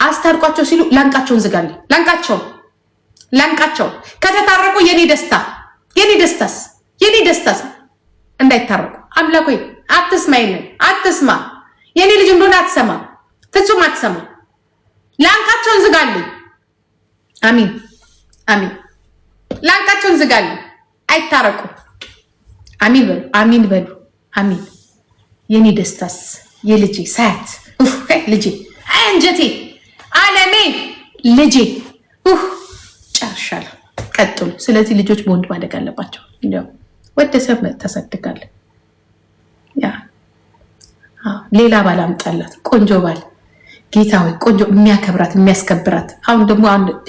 አስታርቋቸው ሲሉ ላንቃቸውን ዝጋልኝ። ላንቃቸው ከተታረቁ የኔ ደስታስ እንዳይታረቁ አምላክ ሆይ አትስማ፣ አትስማ። የኔ ልጅ እንደሆነ አትሰማ፣ ፍጹም አትሰማ። ላንቃቸውን ዝጋልኝ። አሚን። ላንቃቸውን ዝጋልኝ። አይታረቁ። አሚን በሉ። አሚን። የኔ ደስታስ የልጄ ሳያት ልጄ አንጀቴ አለሜ ልጄ ጨርሻለሁ። ቀጥሉ። ስለዚህ ልጆች በወንድ ማደግ አለባቸው። እንዲያው ወደ ሰብ ተሰድጋለ። ያ ሌላ ባል አምጣላት፣ ቆንጆ ባል ጌታ ሆይ፣ ቆንጆ የሚያከብራት የሚያስከብራት። አሁን ደግሞ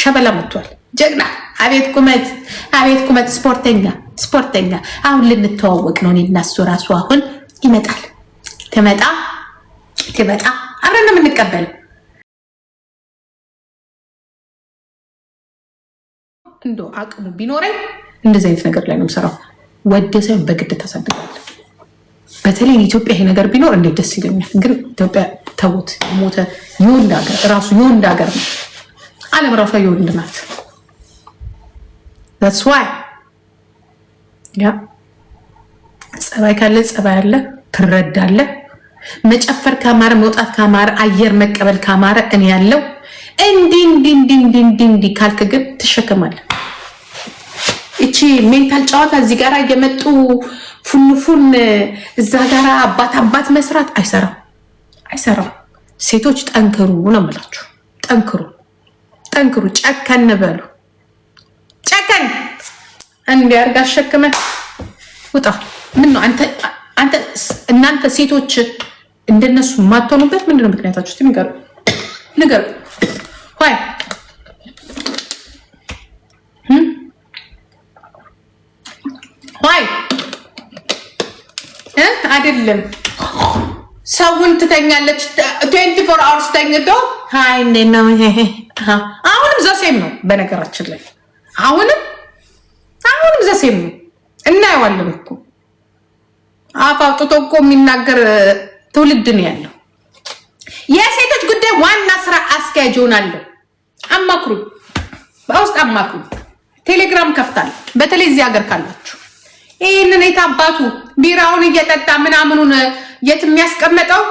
ሸበላ መጥቷል፣ ጀግና። አቤት ቁመት፣ ስፖርተኛ። አሁን ልንተዋወቅ ነው። እኔ እና እሱ ራሱ አሁን ይመጣል። ትመጣ አብረን ነው የምንቀበለው። እንዶ አቅሙ ቢኖረኝ እንደዚህ አይነት ነገር ላይ ነው የምሰራው። ወደ ሳይሆን በግድ ታሳድጋለህ። በተለይ ኢትዮጵያ ይሄ ነገር ቢኖር እንዴት ደስ ይለኛል። ግን ኢትዮጵያ ተውት፣ የሞተ የወንድ ሀገር ራሱ የወንድ ሀገር ነው። ዓለም ራሷ የወንድ ናት። that's why ጸባይ ካለ ጸባይ አለ፣ ትረዳለህ። መጨፈር ካማረ፣ መውጣት ካማረ፣ አየር መቀበል ካማረ እኔ ያለው እንዲ ካልክ ግን ትሸከማለህ። እቺ ሜንታል ጨዋታ እዚህ ጋር እየመጡ ፉንፉን እዛ ጋር አባት መስራት አይሰራም። ሴቶች ጠንክሩ ነው የምላችሁ። ጠንክሩ፣ ጨከን በሉ። ጨከን እንዲያርጋ አሸክመ ውጣ። ምን ነው አንተ እናንተ ሴቶች እንደነሱ ማትሆኑበት ምንድነው ምክንያታችሁ? እስቲ ንገሩ። ሆይ አይደለም ሰውን ትተኛለች 24 hours ተኝቶ ሃይ ነው። አሁንም ዘሴም ነው በነገራችን ላይ አሁንም ዘሴም ነው። እናየዋለን እኮ አፍ አውጥቶ እኮ የሚናገር ትውልድ ነው ያለው። የሴቶች ጉዳይ ዋና ስራ አስኪያጅ ሆናለሁ። አማክሩ፣ በውስጥ አማክሩ። ቴሌግራም ከፍታል። በተለይ እዚህ ሀገር ካላችሁ ይህንን የታባቱ ቢራውን እየጠጣ ምናምኑን የት የሚያስቀመጠው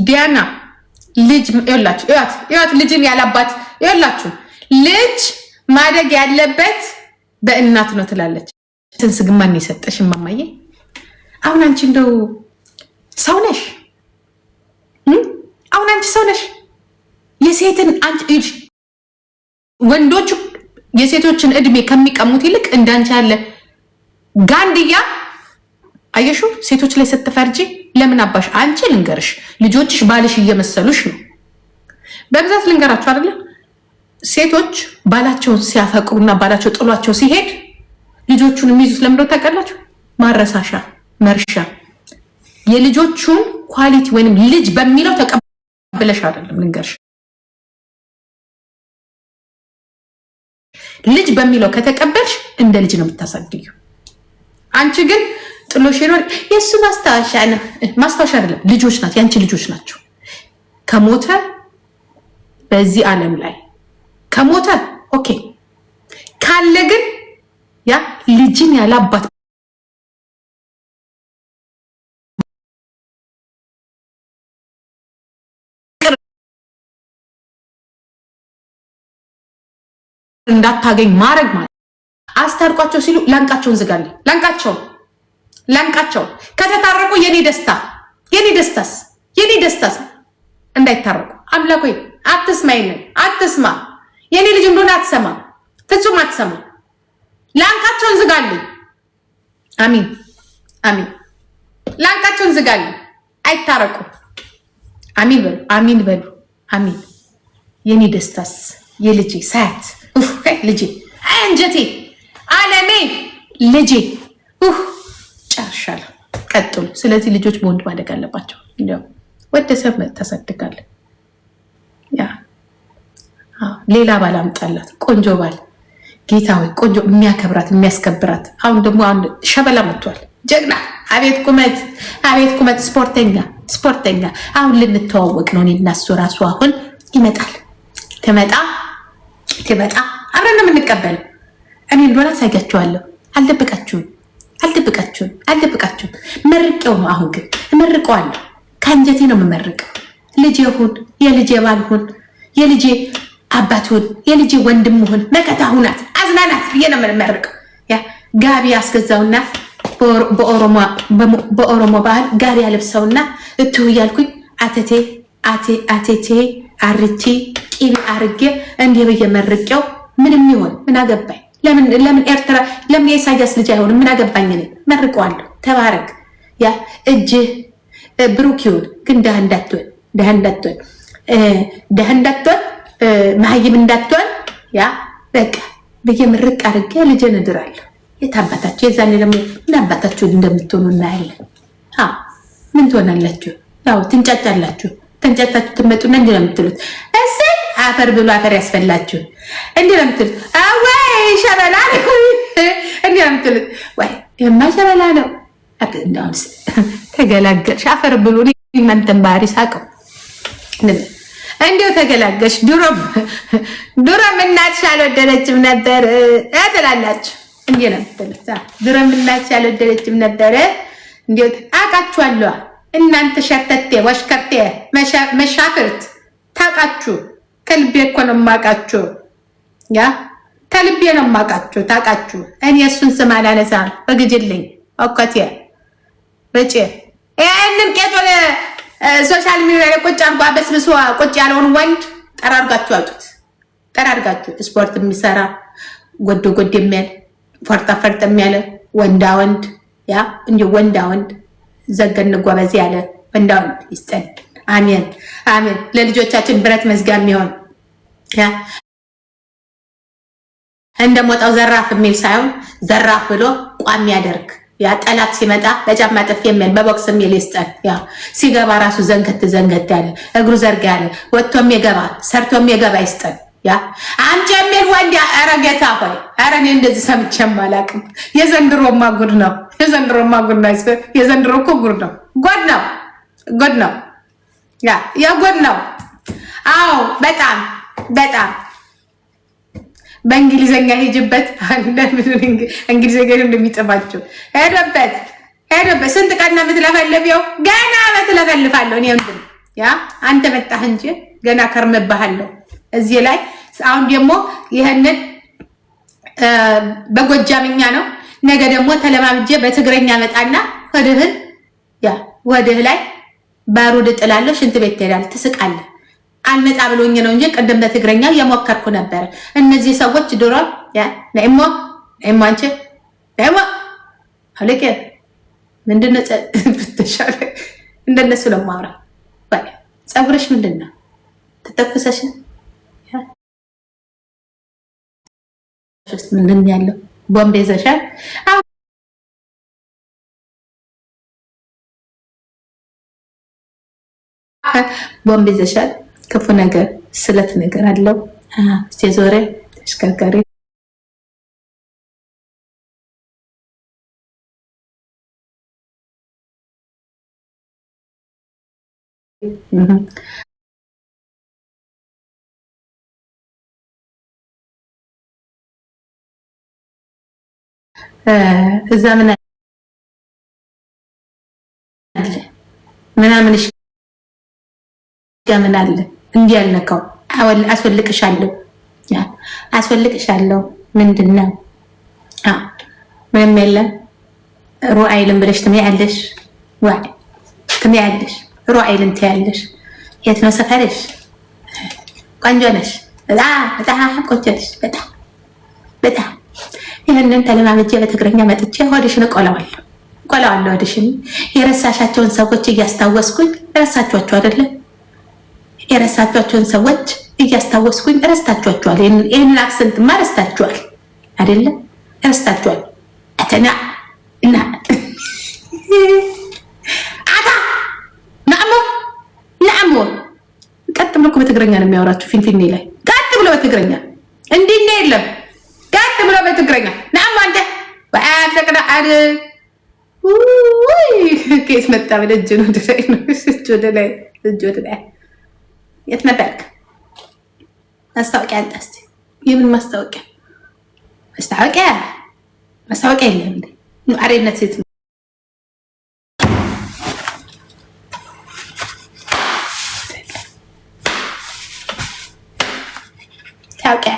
ዲያና ልጅ ይላችሁ ይዋት ልጅን ያላባት ይላችሁ ልጅ ማደግ ያለበት በእናት ነው ትላለች። ትንስ ግማን የሰጠሽ ማማዬ። አሁን አንቺ እንደው ሰው ነሽ? አሁን አንቺ ሰው ነሽ? የሴትን አንቺ ወንዶቹ የሴቶችን እድሜ ከሚቀሙት ይልቅ እንዳንቺ ያለ ጋንድያ አየሹ ሴቶች ላይ ስትፈርጂ ለምን አባሽ አንቺ ልንገርሽ፣ ልጆችሽ ባልሽ እየመሰሉሽ ነው። በብዛት ልንገራችሁ አይደለ? ሴቶች ባላቸውን ሲያፈቅሩና ባላቸው ጥሏቸው ሲሄድ ልጆቹን የሚይዙት ለምንድነው ታውቃላችሁ? ማረሳሻ፣ መርሻ። የልጆቹን ኳሊቲ ወይንም ልጅ በሚለው ተቀበለሽ አይደለም ልንገርሽ። ልጅ በሚለው ከተቀበልሽ እንደ ልጅ ነው የምታሳድጊው። አንቺ ግን ጥሎሽ ይኖር የሱ ማስታወሻ ነው። ማስታወሻ አይደለም፣ ልጆች ናቸው፣ ያንቺ ልጆች ናቸው። ከሞተ በዚህ ዓለም ላይ ከሞተ ኦኬ፣ ካለ ግን ያ ልጅን ያላባት እንዳታገኝ ማድረግ ማለት። አስታርቋቸው ሲሉ ላንቃቸውን ዝጋልኝ። ላንቃቸው ከተታረቁ የኔ ደስታስ እንዳይታረቁ አምላክ ሆይ አትስማ፣ አትስማ። የኔ ልጅ እንደሆነ አትሰማ፣ ፍጹም አትሰማ። ላንቃቸውን ዝጋልኝ። አሚን። ላንቃቸውን ዝጋልኝ። አይታረቁ። አሚን በሉ። አሚን። የኔ ደስታስ የልጄ ሳያት ልጄ አንጀቴ አለሜ ልጄ ጨርሻለሁ። ቀጥሉ። ስለዚህ ልጆች በወንድ ማደግ አለባቸው። እንዲያው ወደ ሰብ ተሰድጋለ። ያ ሌላ ባል አምጣላት፣ ቆንጆ ባል ጌታ ሆይ፣ ቆንጆ የሚያከብራት የሚያስከብራት። አሁን ደግሞ ሸበላ መጥቷል፣ ጀግና። አቤት ቁመት፣ አቤት ቁመት። ስፖርተኛ። አሁን ልንተዋወቅ ነው። እኔና እሱ ራሱ አሁን ይመጣል። ትመጣ አብረን ነው የምንቀበለው። እኔ እንደሆነ አሳያችኋለሁ። አልደብቃችሁም። መርቄው ነው። አሁን ግን እመርቀዋለሁ። ከአንጀቴ ነው የምመርቀው። ልጄ ሁን፣ የልጄ ባል ሁን፣ የልጄ አባት ሁን፣ የልጄ ወንድም ሁን፣ መከታ ሁናት፣ አዝናናት ብዬ ነው የምመርቀው። ያ ጋቢ አስገዛውና በኦሮሞ ባህል ጋቢ አለብሰውና እትው እያልኩኝ አቴቴ አርቲ ቂቤ አርጌ እንዲህ ብዬ መርቄው ምንም ይሆን ምን አገባኝ? ለምን ኤርትራ ለምን የኢሳያስ ልጅ አይሆንም? ምን አገባኝ? እኔ መርቀዋለሁ። ተባረክ። ያ እጅህ ብሩክ ይሁን። ግን ደሃ እንዳትሆን መሀይም እንዳትሆን። ያ በቃ ብዬ ምርቅ አድርጌ ልጄን እድራለሁ። የት አባታችሁ? የዛኔ ደግሞ ምን አባታችሁ እንደምትሆኑ እናያለን። ምን ትሆናላችሁ? ያው ትንጫጫላችሁ። ተንጫጫችሁ ትመጡና እንዲህ ነው የምትሉት። እሰይ አፈር ብሎ አፈር ያስፈላችሁ። እንዲህ ነው የምትሉት። ወይ ሸበላ ነው እንዲህ ነው የምትሉት። ወይ የማሸበላ ነው። ተገላገልሽ። አፈር ብሎ እናንተን ባህሪ ሳቀው። እንዲሁ ተገላገልሽ። ድሮም እናትሽ አልወደደችም ነበር ትላላችሁ። እንዲህ ነው የምትሉት። ድሮም እናትሽ አልወደደችም ነበር። እንዲሁ አውቃችኋለሁ። እናንተ ሸርተቴ ወሽከርቴ መሻፍርት ታውቃችሁ። ከልቤ እኮ ነው የማውቃችሁ። ያ ከልቤ ነው የማውቃችሁ። ታውቃችሁ። እኔ እሱን ስም አላነሳም። በግጅልኝ ኦኮቴ በጭ ያንን ቄጦ ሶሻል ሚዲያ ላይ ቁጭ አድርጎ አበስብሶ ቁጭ ያለውን ወንድ ጠራርጋችሁ አውጡት። ጠራርጋችሁ ስፖርት የሚሰራ ጎዶ የሚያል ፈርጣ የሚያለ ወንዳ ወንድ ያ እንዲሁ ወንዳ ወንድ ዘገን ጎበዝ ያለ ወንዳ ወንድ ይስጠን። አሜን አሜን። ለልጆቻችን ብረት መዝጊያ የሚሆን ያ እንደሞጣው ዘራፍ የሚል ሳይሆን ዘራፍ ብሎ ቋሚ ያደርግ። ያ ጠላት ሲመጣ በጫማ ጥፍ የሚል በቦክስ የሚል ይስጠን። ያ ሲገባ ራሱ ዘንገት ያለ እግሩ ዘርጋ ያለ ወጥቶም የገባ ሰርቶም የገባ ይስጠን። ያ አንቺ የሚል ወንድ ኧረ ጌታ ሆይ ኧረ እኔ እንደዚህ ሰምቼም አላውቅም። የዘንድሮማ ጉድ ነው። የዘንድሮማ ጉድ ነው። የዘንድሮ እኮ ጉድ ነው። ጉድ ነው። ያ ጉድ ነው። አዎ በጣም በእንግሊዘኛ ሄጅበት። እንግሊዘኛ እንደሚጥማቸው ሄደበት። ስንት ቀን ነው የምትለፈልፊው? ገና በትለፈልፋለሁ እኔ እንትን ያ አንተ መጣህ እንጂ ገና ከርምብሃለሁ እዚህ ላይ። አሁን ደግሞ ይሄንን በጎጃምኛ ነው። ነገ ደግሞ ተለማምጄ በትግረኛ መጣና ወድህ ላይ ባሩድ ጥላለሁ። ሽንት ቤት ትሄዳለህ፣ ትስቃለህ። አልመጣ ብሎኝ ነው እንጂ ቅድም በትግረኛ የሞከርኩ ነበር። እነዚህ ሰዎች ድሮ ነይሞ አንቺ ነይሞ አለቀ ምንድነው ተሻለ እንደነሱ ለማውራ ፀጉርሽ ምንድነው ተተኩሰሽ ምንድን ያለው ቦምብ ይዘሻል? ቦምብ ይዘሻል። ክፉ ነገር ስለት ነገር አለው። ዞሬ ተሽከርካሪ እዛ ምን አለ ምናምንሽ ምን አለ እንዲህ ያልነካው አስወልቅሻለሁ። ምንድነው? ምንም የለም። ሩአይልን ብለሽ ትመያለሽ። ሩአይልን ትያለሽ። የት ነው ሰፈርሽ? ቆንጆ ነሽ። በጣም ቆንጆ ነሽ። በጣም ይህንን ተለማመጄ በትግረኛ መጥቼ ሆድሽን እቆላዋለሁ። ሆድሽን የረሳሻቸውን ሰዎች እያስታወስኩኝ ረሳችኋቸው አይደለም? የረሳችኋቸውን ሰዎች እያስታወስኩኝ ረስታችኋቸዋል። ይህንን አክሰንትማ ረስታችኋል አይደለም? ረስታችኋል። አተና እና አታ ናዕሞ ቀጥ ብሎ በትግረኛ ነው የሚያወራችሁ። ፊንፊኔ ላይ ቀጥ ብሎ በትግረኛ እንዲህ የለም። ቀጥ ብሎ በትግረኛ ናዕሞ አንተ ወአፍቅና ከየት መጣ ብለህ እጅ ወደ ላይ ነው። እጅ ወደ ላይ የት ነበርክ? ማስታወቂያ አምጣ እስኪ። የምን ማስታወቂያ? ማስታወቂያ የለም እንዴ? አሬነት ሴት ነው ታውቂያ